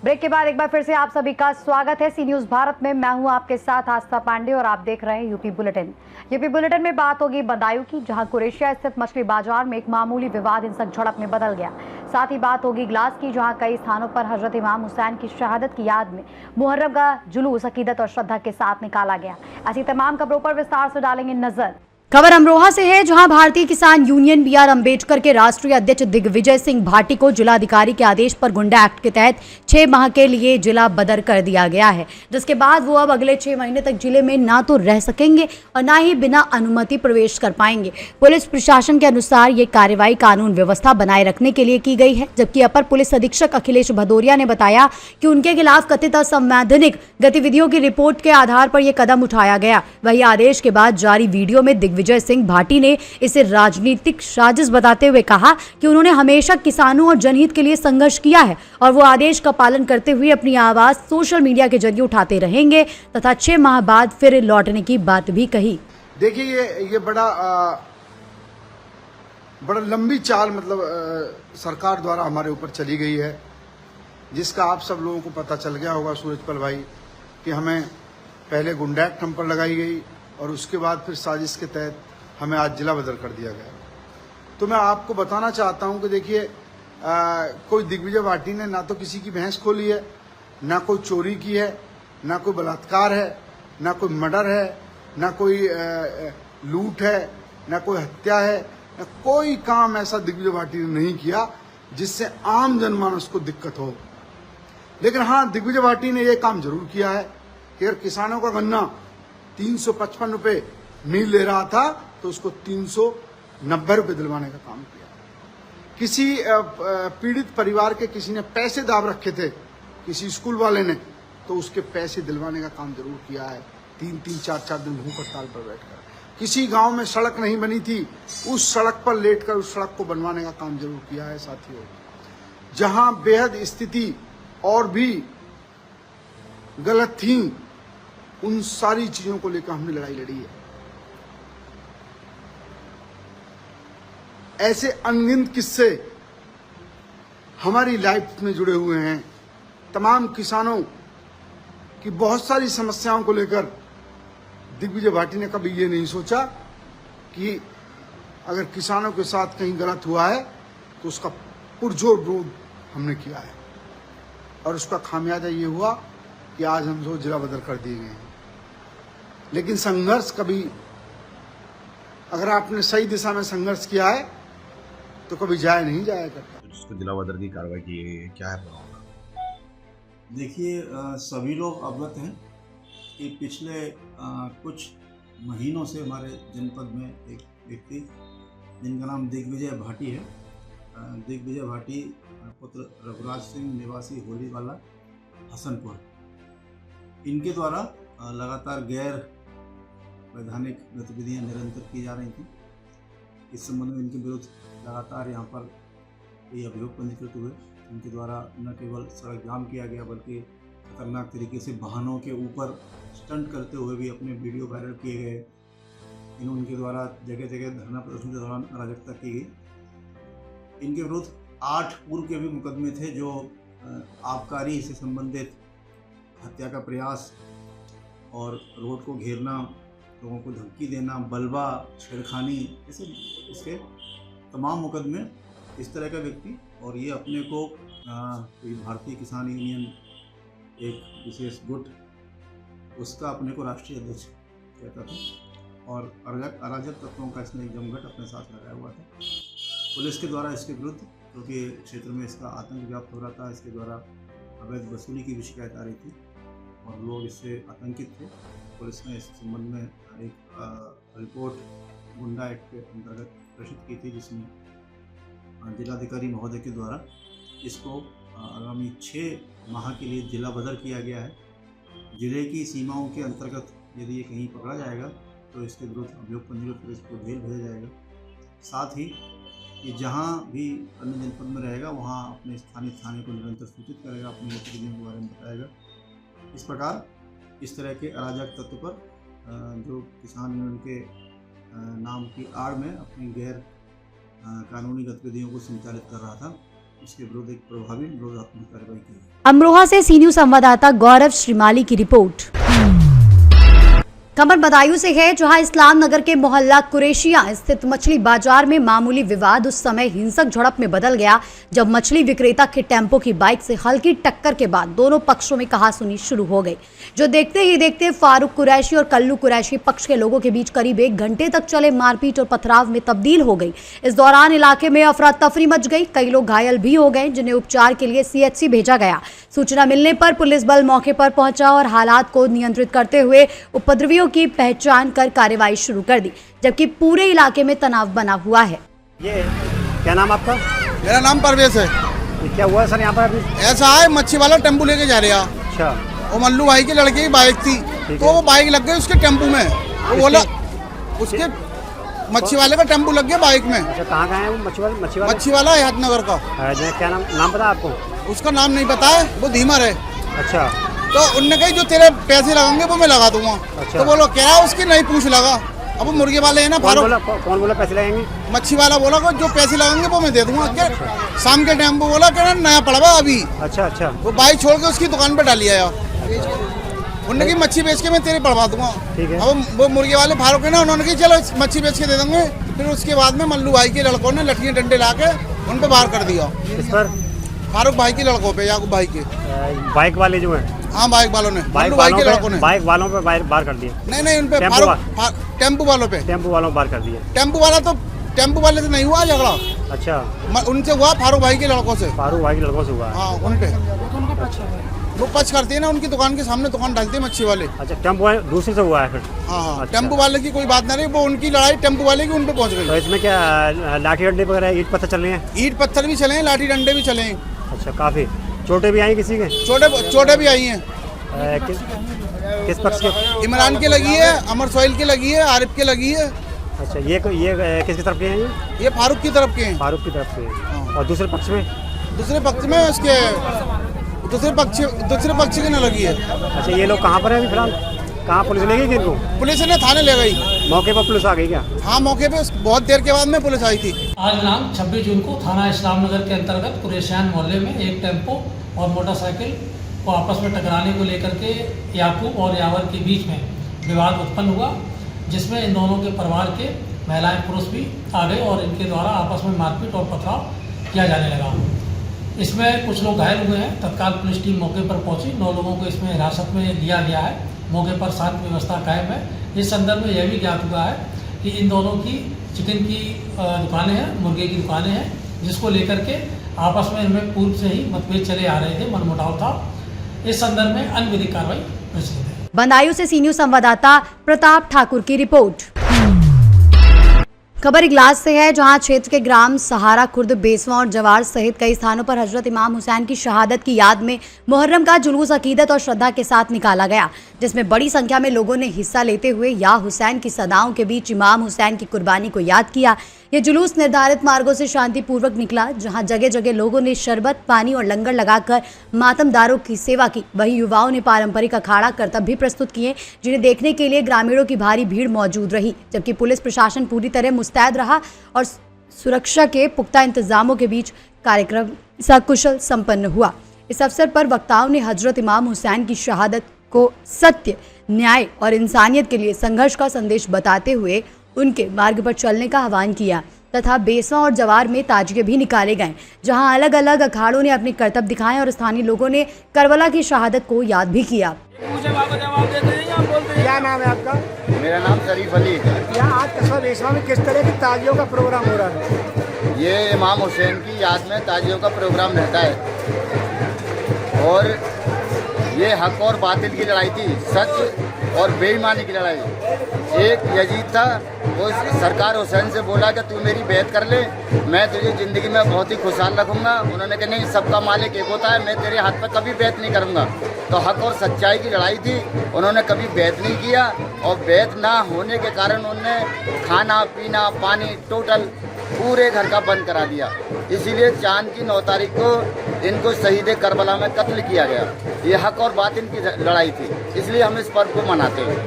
Break के बाद एक बार फिर से आप सभी का स्वागत है सी न्यूज भारत में। मैं हूं आपके साथ आस्था पांडे और आप देख रहे हैं यूपी बुलेटिन। यूपी बुलेटिन में बात होगी बदायूं की, जहां कुरेशिया स्थित मछली बाजार में एक मामूली विवाद हिंसक झड़प में बदल गया। साथ ही बात होगी ग्लास की, जहां कई स्थानों पर हजरत इमाम हुसैन की शहादत की याद में मुहर्रम का जुलूस अकीदत और श्रद्धा के साथ निकाला गया। ऐसी तमाम खबरों पर विस्तार से डालेंगे नजर। खबर अमरोहा से है, जहां भारतीय किसान यूनियन बी आर अम्बेडकर के राष्ट्रीय अध्यक्ष दिग्विजय सिंह भाटी को जिलाधिकारी के आदेश पर गुंडा एक्ट के तहत 6 माह के लिए जिला बदर कर दिया गया है, जिसके बाद वो अब अगले 6 महीने तक जिले में ना तो रह सकेंगे और ना ही बिना अनुमति प्रवेश कर पाएंगे। पुलिस प्रशासन के अनुसार ये कार्रवाई कानून व्यवस्था बनाए रखने के लिए की गई है, जबकि अपर पुलिस अधीक्षक अखिलेश भदौरिया ने बताया कि उनके खिलाफ कथित असंवैधानिक गतिविधियों की रिपोर्ट के आधार पर यह कदम उठाया गया। वही आदेश के बाद जारी वीडियो में दिग्विजय सिंह भाटी ने इसे राजनीतिक साजिश बताते हुए कहा कि उन्होंने हमेशा किसानों और जनहित के लिए संघर्ष किया है और वो आदेश का पालन करते हुए अपनी आवाज सोशल मीडिया के जरिए उठाते रहेंगे तथा 6 माह बाद फिर लौटने की बात भी कही। देखिए ये बड़ा लंबी चाल सरकार द्वारा हमारे ऊपर चली गई है, जिसका आप सब लोगों को पता चल गया होगा सूरजपल भाई, कि हमें पहले गुंडा एक्ट हम पर लगाई गई और उसके बाद फिर साजिश के तहत हमें आज जिला बदल कर दिया गया। तो मैं आपको बताना चाहता हूं कि देखिए कोई दिग्विजय भाटी ने ना तो किसी की भैंस खोली है, ना कोई चोरी की है, ना कोई बलात्कार है, ना कोई मर्डर है, ना कोई लूट है, ना कोई हत्या है, ना कोई काम ऐसा दिग्विजय भाटी ने नहीं किया जिससे आम जनमानस को दिक्कत हो। लेकिन हाँ, दिग्विजय भाटी ने यह काम जरूर किया है कि अगर किसानों का गन्ना 355 रुपए मील ले रहा था तो उसको 390 रुपए दिलवाने का काम किया। किसी पीड़ित परिवार के किसी ने पैसे दाब रखे थे किसी स्कूल वाले ने, तो उसके पैसे दिलवाने का काम जरूर किया है। 3-3, 4-4 दिन भूख हड़ताल पर बैठकर। किसी गांव में सड़क नहीं बनी थी, उस सड़क पर लेटकर उस सड़क को बनवाने का काम जरूर किया है। साथियों, जहां बेहद स्थिति और भी गलत थी, उन सारी चीजों को लेकर हमने लड़ाई लड़ी है। ऐसे अनगिनत किस्से हमारी लाइफ में जुड़े हुए हैं। तमाम किसानों की बहुत सारी समस्याओं को लेकर दिग्विजय भाटी ने कभी ये नहीं सोचा कि अगर किसानों के साथ कहीं गलत हुआ है तो उसका पुरजोर विरोध हमने किया है, और उसका खामियाजा ये हुआ कि आज हम जो जिला बदल कर दिए गए हैं। लेकिन संघर्ष कभी, अगर आपने सही दिशा में संघर्ष किया है तो कभी जाया नहीं जाया करता। जिसको जिला बदर की कार्रवाई की गई है, क्या है मामला? देखिए, सभी लोग अवगत हैं कि पिछले कुछ महीनों से हमारे जनपद में एक व्यक्ति जिनका नाम दिग्विजय भाटी है, दिग्विजय भाटी पुत्र रघुराज सिंह निवासी होलीवाला हसनपुर, इनके द्वारा लगातार गैर वैधानिक गतिविधियां निरंतर की जा रही थी। इस संबंध में इनके विरुद्ध लगातार यहाँ पर कई अभियोग पंजीकृत हुए। इनके द्वारा न केवल सड़क जाम किया गया, बल्कि खतरनाक तरीके से वाहनों के ऊपर स्टंट करते हुए भी अपने वीडियो वायरल किए गए। इनके द्वारा जगह जगह धरना प्रदर्शन के दौरान अराजकता की गई। इनके विरुद्ध 8 पूर्व के भी मुकदमे थे, जो आबकारी से संबंधित हत्या का प्रयास और रोड को घेरना, लोगों को धमकी देना, बलवा, छेड़खानी, ऐसे इसके तमाम मुकदमे इस तरह का व्यक्ति, और ये अपने को भारतीय किसान यूनियन एक विशेष गुट, उसका अपने को राष्ट्रीय अध्यक्ष कहता था, और अराजक तत्वों का इसने एक जमघट अपने साथ लगाया हुआ था। पुलिस के द्वारा इसके विरुद्ध, क्योंकि क्षेत्र में इसका आतंक व्याप्त हो रहा था, इसके द्वारा अवैध वसूली की भी शिकायत आ रही थी और लोग इससे आतंकित थे। पुलिस ने इस संबंध में एक रिपोर्ट गुंडा एक्ट के अंतर्गत प्रेषित की थी, जिसमें जिलाधिकारी महोदय के द्वारा इसको आगामी 6 माह के लिए जिला बदर किया गया है। जिले की सीमाओं के अंतर्गत यदि ये कहीं पकड़ा जाएगा तो इसके विरुद्ध अभियोग पंजीकृत कर इसको जेल भेजा जाएगा। साथ ही ये जहाँ भी अन्य जनपद में रहेगा वहाँ अपने स्थानीय थाने को निरंतर सूचित करेगा, अपनी गतिविधियों के बारे में बताएगा। इस प्रकार इस तरह के अराजक तत्व पर जो किसान यूनियन के नाम की आड़ में अपनी गैर कानूनी गतिविधियों को संचालित कर रहा था, उसके विरुद्ध एक प्रभावी निरोधात्मक कार्रवाई की। अमरोहा से सी न्यूज संवाददाता गौरव श्रीमाली की रिपोर्ट। खबर बदायूं से है, जहां इस्लाम नगर के मोहल्ला कुरैशिया स्थित मछली बाजार में मामूली विवाद उस समय हिंसक झड़प में बदल गया जब मछली विक्रेता के टेम्पो की बाइक से हल्की टक्कर के बाद दोनों पक्षों में कहासुनी शुरू हो गई, जो देखते ही देखते फारूक कुरैशी और कल्लू कुरैशी पक्ष के लोगों के बीच करीब 1 घंटे तक चले मारपीट और पथराव में तब्दील हो गई। इस दौरान इलाके में अफरा तफरी मच गई, कई लोग घायल भी हो गए, जिन्हें उपचार के लिए CHC भेजा गया। सूचना मिलने पर पुलिस बल मौके पर पहुंचा और हालात को नियंत्रित करते हुए उपद्रवियों की पहचान कर कार्रवाई शुरू कर दी, जबकि पूरे इलाके में तनाव बना हुआ है। ये क्या नाम आपका? मेरा नाम परवेश है। ये क्या हुआ सर यहाँ पर अभी? ऐसा है, मच्छी वाला टेम्पू लेके जा रहा। अच्छा। वो मल्लू भाई की लड़के की बाइक थी, तो वो बाइक लग गई उसके टेम्पू में। वो बोला उसके मच्छी वाले का टेम्पू लग गया बाइक में। अच्छा, कहाँ गए हैं वो मच्छी वाला हयातनगर का। क्या नाम पता आपको? उसका नाम नहीं पता है, वो धीमर है। अच्छा। तो उनने कही जो तेरे पैसे लगाएंगे वो मैं लगा दूंगा। अच्छा। तो बोलो क्या उसकी नहीं पूछ लगा। अब वो मुर्गे वाले है ना, कौन बोला पैसे लगेंगे? मच्छी वाला बोला को जो पैसे लगाएंगे वो मैं दे दूंगा। क्या शाम के टाइम वो बोला क्या नया पड़वा अभी। अच्छा अच्छा। वो बाइक छोड़ के उसकी दुकान पे डाली आया। उन्होंने की मच्छी बेच के मैं तेरे पड़वा दूंगा। ठीक है। अब वो मुर्गे वाले फारूक है ना, उन्होंने कहा चलो मच्छी बेच के दे देंगे। फिर उसके बाद में मल्लू भाई के लड़कों ने लठियां डंडे ला के उन पे बाहर कर दिया। इस पर फारूक भाई के लड़कों पे, याकूब भाई के। बाइक वाले जो हैं? हाँ, बाइक वालों ने, बाइक भाई के लड़कों ने। बाइक वालों पे बाहर कर दिए? नहीं उन पे टेम्पू वालों पे। टेम्पू वालों बाहर कर दिए? टेम्पू वाले से नहीं हुआ झगड़ा। अच्छा। उनसे हुआ फारूक भाई के लड़कों से। फारूक भाई के लड़कों से हुआ? हाँ, उन पे वो पच करते हैं ना, उनकी दुकान के सामने दुकान डालते हैं मच्छी वाले। अच्छा, टेम्पू वाले दूसरे से हुआ है फिर? हाँ। अच्छा। टेम्पू वाले की कोई बात नहीं रही, वो उनकी लड़ाई टेम्पू वाले की उन पे पहुंच गई। तो इसमें क्या लाठी डंडे वगैरह ईंट पत्थर चल रहे हैं? ईंट पत्थर भी चले हैं, लाठी डंडे भी चले हैं। अच्छा, काफी चोटें भी आई किसी के? चोटें भी आई हैं। किस पक्ष के? इमरान के लगी है, अमर सोहेल के लगी है, आरिफ के लगी है। अच्छा, ये किसकी तरफ के हैं? ये फारूक की तरफ के हैं। फारूक की तरफ के। और दूसरे पक्ष में? दूसरे पक्ष के न लगी है। अच्छा, ये लोग कहाँ पर हैं अभी फिलहाल? कहाँ पुलिस ले गई इनको? पुलिस ने थाने ले गई। मौके पर पुलिस आ गई क्या? हाँ, मौके पे बहुत देर के बाद में पुलिस आई थी। आज दिनांक 26 जून को थाना इस्लाम नगर के अंतर्गत कुरैशियान मोहल्ले में एक टेम्पो और मोटरसाइकिल को आपस में टकराने को लेकर के याकूब और यावर के बीच में विवाद उत्पन्न हुआ, जिसमें इन दोनों के परिवार के महिलाएं पुरुष भी आ गए और इनके द्वारा आपस में मारपीट और पथराव किया जाने लगा। इसमें कुछ लोग घायल हुए हैं। तत्काल पुलिस टीम मौके पर पहुंची। 9 लोगों को इसमें हिरासत में लिया गया है। मौके पर शांति व्यवस्था कायम है। इस संदर्भ में यह भी ज्ञात हुआ है कि इन दोनों की चिकन की दुकानें हैं, मुर्गे की दुकानें हैं, जिसको लेकर के आपस में इनमें पूर्व से ही मतभेद चले आ रहे थे, मनमुटाव था। इस संदर्भ में अन्य विधिक कार्रवाई प्रचलित है। बदायूं से सी न्यूज संवाददाता प्रताप ठाकुर की रिपोर्ट। खबर इगलास से है, जहां क्षेत्र के ग्राम सहारा खुर्द, बेसवा और जवार सहित कई स्थानों पर हजरत इमाम हुसैन की शहादत की याद में मुहर्रम का जुलूस अकीदत और श्रद्धा के साथ निकाला गया, जिसमें बड़ी संख्या में लोगों ने हिस्सा लेते हुए या हुसैन की सदाओं के बीच इमाम हुसैन की कुर्बानी को याद किया। ये जुलूस निर्धारित मार्गों से शांतिपूर्वक निकला, जहां जगह जगह लोगों ने शरबत, पानी और लंगर लगाकर मातमदारों की सेवा की। वहीं युवाओं ने पारंपरिक अखाड़ा करतब भी प्रस्तुत किए, जिन्हें देखने के लिए ग्रामीणों की भारी भीड़ मौजूद रही, जबकि पुलिस प्रशासन पूरी तरह मुस्तैद रहा और सुरक्षा के पुख्ता इंतजामों के बीच कार्यक्रम सकुशल संपन्न हुआ। इस अवसर पर वक्ताओं ने हजरत इमाम हुसैन की शहादत को सत्य, न्याय और इंसानियत के लिए संघर्ष का संदेश बताते हुए उनके मार्ग पर चलने का आह्वान किया तथा बेसवा और जवार में ताजिए भी निकाले गए, जहां अलग अलग अखाड़ों ने अपने करतब दिखाए और स्थानीय लोगों ने करबला की शहादत को याद भी किया। क्या नाम है आपका? मेरा नाम शरीफ अली है। यहाँ आज कस्बा बेसवा में किस तरह की ताजियों का प्रोग्राम हो रहा है? ये इमाम हुसैन की याद में ताजियों का प्रोग्राम रहता है और ये हक और बातिल की लड़ाई थी, सच और बेईमानी की लड़ाई। एक यजीद था, वो सरकार हुसैन से बोला कि तू मेरी बैत कर ले, मैं तुझे ज़िंदगी में बहुत ही खुशहाल रखूँगा। उन्होंने कहा नहीं, सबका मालिक एक होता है, मैं तेरे हाथ पर कभी बैत नहीं करूँगा। तो हक और सच्चाई की लड़ाई थी, उन्होंने कभी बैत नहीं किया और बैत ना होने के कारण उन्होंने खाना पीना पानी टोटल पूरे घर का बंद करा दिया। इसीलिए चांद की 9 तारीख को इनको शहीद करबला में कत्ल किया गया। ये हक और बातिल की लड़ाई थी, इसलिए हम इस पर्व को मनाते हैं।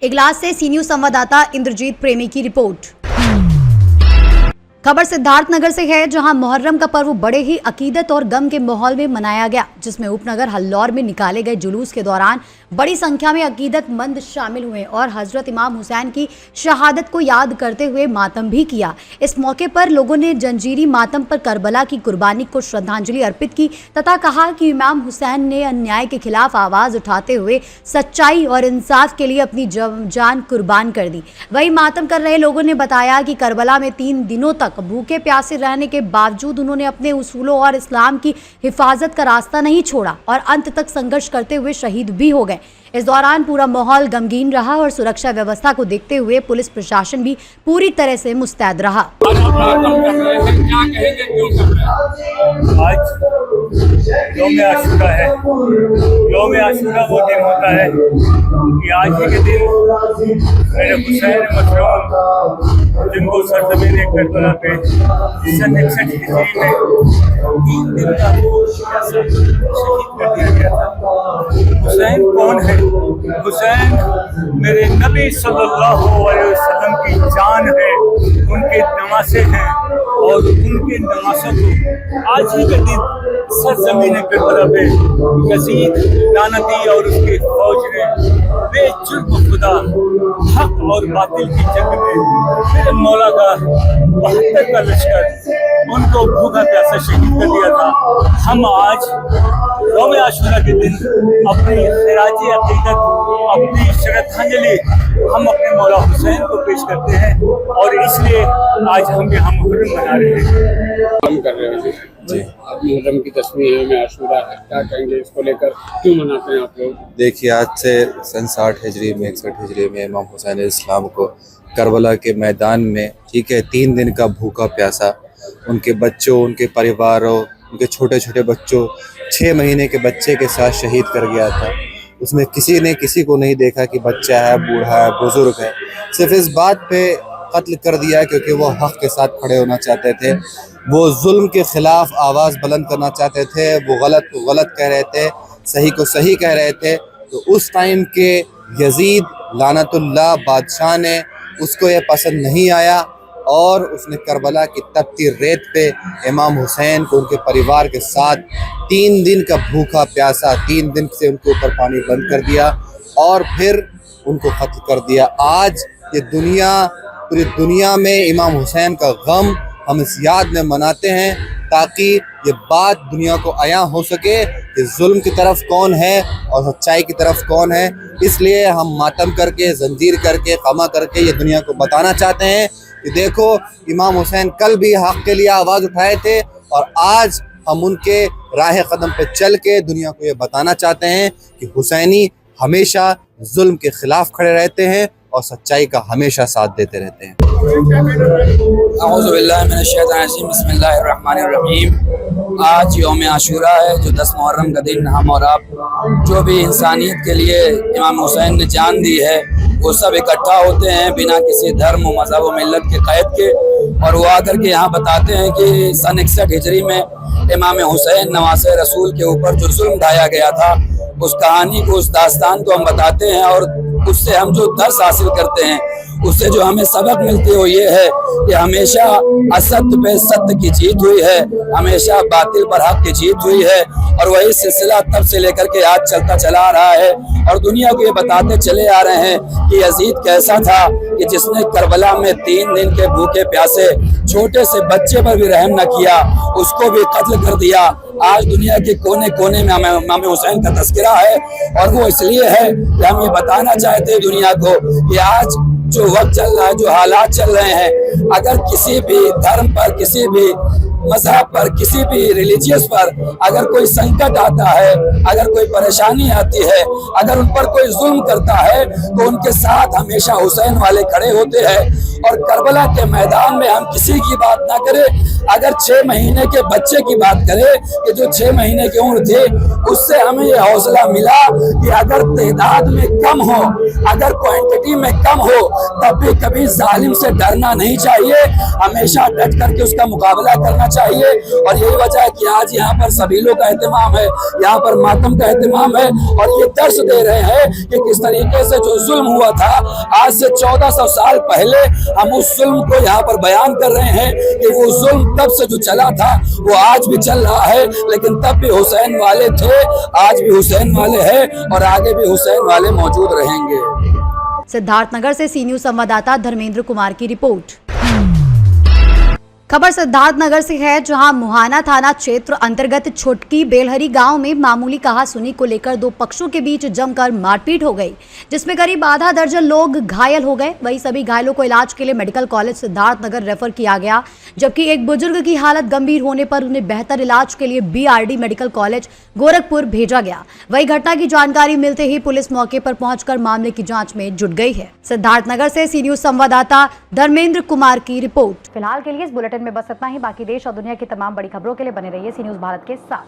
इगलास से सी न्यूज संवाददाता इंद्रजीत प्रेमी की रिपोर्ट। खबर सिद्धार्थनगर से है, जहां मुहर्रम का पर्व बड़े ही अकीदत और गम के माहौल में मनाया गया, जिसमें उपनगर हल्लौर में निकाले गए जुलूस के दौरान बड़ी संख्या में अकीदतमंद शामिल हुए और हजरत इमाम हुसैन की शहादत को याद करते हुए मातम भी किया। इस मौके पर लोगों ने जंजीरी मातम पर करबला की कुर्बानी को श्रद्धांजलि अर्पित की तथा कहा कि इमाम हुसैन ने अन्याय के खिलाफ आवाज उठाते हुए सच्चाई और इंसाफ के लिए अपनी जान कुर्बान कर दी। वहीं मातम कर रहे लोगों ने बताया कि करबला में 3 दिनों तक भूखे प्यासे रहने के बावजूद उन्होंने अपने उसूलों और इस्लाम की हिफाजत का रास्ता नहीं छोड़ा और अंत तक संघर्ष करते हुए शहीद भी हो गए। इस दौरान पूरा माहौल गमगीन रहा और सुरक्षा व्यवस्था को देखते हुए पुलिस प्रशासन भी पूरी तरह से मुस्तैद रहा। आज यौम आशूरा है। यौम आशूरा वो दिन होता है कि आज ही के दिन मेरे हुसैन मखदूम, जिनको सरजमीन करबला पे सन 61 हिजरी में 3 दिन का शहीद कर दिया गया था। हुसैन कौन है? हुसैन मेरे नबी सल्लल्लाहु अलैहि वसल्लम की जान है, उनके नवासे हैं और उनके नवासों को आज ही के दिन सरजमीन करबला पे यजीद लानती और उसकी फौज ने बेजुर्म खुदा हक और बातिल की जंग में मेरे मौला का 72 का लश्कर उनको भूखा प्यासा शहीद कर दिया था। हम आज यौम आशूरा के दिन अपनी खिराजी अकीदत, अपनी श्रद्धांजलि हम अपने मौला हुसैन को पेश करते हैं और इसलिए आज हम यहाँ मुहर्रम मना रहे हैं। हम कर रहे हैं जी। अब मुहर्रम की 10वीं यौम आशूरा है, क्या कहेंगे इसको लेकर, क्यों मनाते हैं आप लोग? देखिए, आज से सन 60 हिजरी में 61 हिजरी में इमाम हुसैन इस्लाम को करबला के मैदान में, ठीक है, 3 दिन का भूखा प्यासा उनके बच्चों, उनके परिवारों, उनके छोटे छोटे बच्चों, 6 महीने के बच्चे के साथ शहीद कर गया था। उसमें किसी ने किसी को नहीं देखा कि बच्चा है, बूढ़ा है, बुजुर्ग है, सिर्फ इस बात पे कत्ल कर दिया क्योंकि वो हक के साथ खड़े होना चाहते थे, वो जुल्म के खिलाफ आवाज़ बुलंद करना चाहते थे, वो गलत को गलत कह रहे थे, सही को सही कह रहे थे। तो उस टाइम के यजीद लानतुल्लाह बादशाह ने उसको ये पसंद नहीं आया और उसने करबला की तपती रेत पे इमाम हुसैन को उनके परिवार के साथ 3 दिन का भूखा प्यासा, 3 दिन से उनके ऊपर पानी बंद कर दिया और फिर उनको कत्ल कर दिया। आज ये दुनिया, पूरी दुनिया में इमाम हुसैन का गम हम इस याद में मनाते हैं ताकि ये बात दुनिया को आया हो सके कि जुल्म की तरफ कौन है और सच्चाई की तरफ कौन है। इसलिए हम मातम करके, जंजीर करके, खमा करके ये दुनिया को बताना चाहते हैं कि देखो, इमाम हुसैन कल भी हक के लिए आवाज़ उठाए थे और आज हम उनके राह कदम पे चल के दुनिया को ये बताना चाहते हैं कि हुसैनी हमेशा जुल्म के खिलाफ खड़े रहते हैं और सच्चाई का हमेशा साथ देते रहते हैं। बिस्मिल्लाहिर्रहमानिर्रहीम। आज यौम आशूरा है, जो 10 मुहर्रम का दिन हम और आप जो भी इंसानियत के लिए इमाम हुसैन ने जान दी है, वो सब इकट्ठा होते हैं बिना किसी धर्म, मज़हब व मिल्लत के क़ैद के, और वो आकर के यहाँ बताते हैं कि सन 61 हिजरी में इमाम हुसैन नवासे रसूल के ऊपर जो जुल्म ढाया गया था, उस कहानी को, उस दास्तान को हम बताते हैं और उससे हम जो दर्स हासिल करते हैं, उससे जो हमें सबक मिलती है वो ये है कि हमेशा असत्य पे सत्य की जीत हुई है, हमेशा बातिल पर हक की जीत हुई है और वही सिलसिला तब से लेकर के आज चलता चला आ रहा है। और दुनिया को ये बताते चले आ रहे हैं कि यजीद कैसा था कि जिसने करबला में 3 दिन के भूखे प्यासे छोटे से बच्चे पर भी रहम न किया, उसको भी कत्ल कर दिया। आज दुनिया के कोने कोने में इमाम हुसैन का तस्करा है और वो इसलिए है कि हम ये बताना चाहते हैं दुनिया को कि आज जो वक्त चल रहा है, जो हालात चल रहे हैं, अगर किसी भी धर्म पर, किसी भी मजहब पर, किसी भी रिलीजियस पर अगर कोई संकट आता है, अगर कोई परेशानी आती है, अगर उन पर कोई जुल्म करता है तो उनके साथ हमेशा हुसैन वाले खड़े होते हैं। और करबला के मैदान में हम किसी की बात ना करें, अगर 6 महीने के बच्चे की बात करें कि जो 6 महीने की उम्र थी, उससे हमें ये हौसला मिला कि अगर तादाद में कम हो, अगर क्वांटिटी में कम हो, तब भी कभी जालिम से डरना नहीं चाहिए, हमेशा डट करके उसका मुकाबला करना चाहिए। और यही वजह है कि आज यहाँ पर सभी लोग का एहतमाम है, यहाँ पर मातम का एहतमाम है और ये दर्श दे रहे हैं कि किस तरीके से जो जुल्म हुआ था आज से 1400 साल पहले, हम उस जुल्म को यहाँ पर बयान कर रहे हैं कि वो जुल्म तब से जो चला था वो आज भी चल रहा है, लेकिन तब भी हुसैन वाले थे, आज भी हुसैन वाले हैं और आगे भी हुसैन वाले मौजूद रहेंगे। सिद्धार्थनगर से सी न्यूज संवाददाता धर्मेंद्र कुमार की रिपोर्ट। खबर सिद्धार्थनगर से है, जहां मुहाना थाना क्षेत्र अंतर्गत छोटकी बेलहरी गांव में मामूली कहासुनी को लेकर 2 पक्षों के बीच जमकर मारपीट हो गई, जिसमें करीब आधा दर्जन लोग घायल हो गए। वहीं सभी घायलों को इलाज के लिए मेडिकल कॉलेज सिद्धार्थनगर रेफर किया गया, जबकि एक बुजुर्ग की हालत गंभीर होने पर उन्हें बेहतर इलाज के लिए BRD मेडिकल कॉलेज गोरखपुर भेजा गया। वहीं घटना की जानकारी मिलते ही पुलिस मौके पर पहुंचकर मामले की जांच में जुट गई है। सिद्धार्थनगर से सी न्यूज संवाददाता धर्मेंद्र कुमार की रिपोर्ट। फिलहाल के लिए इस बुलेटिन में बस इतना ही। बाकी देश और दुनिया की तमाम बड़ी खबरों के लिए बने रहिए सी न्यूज भारत के साथ।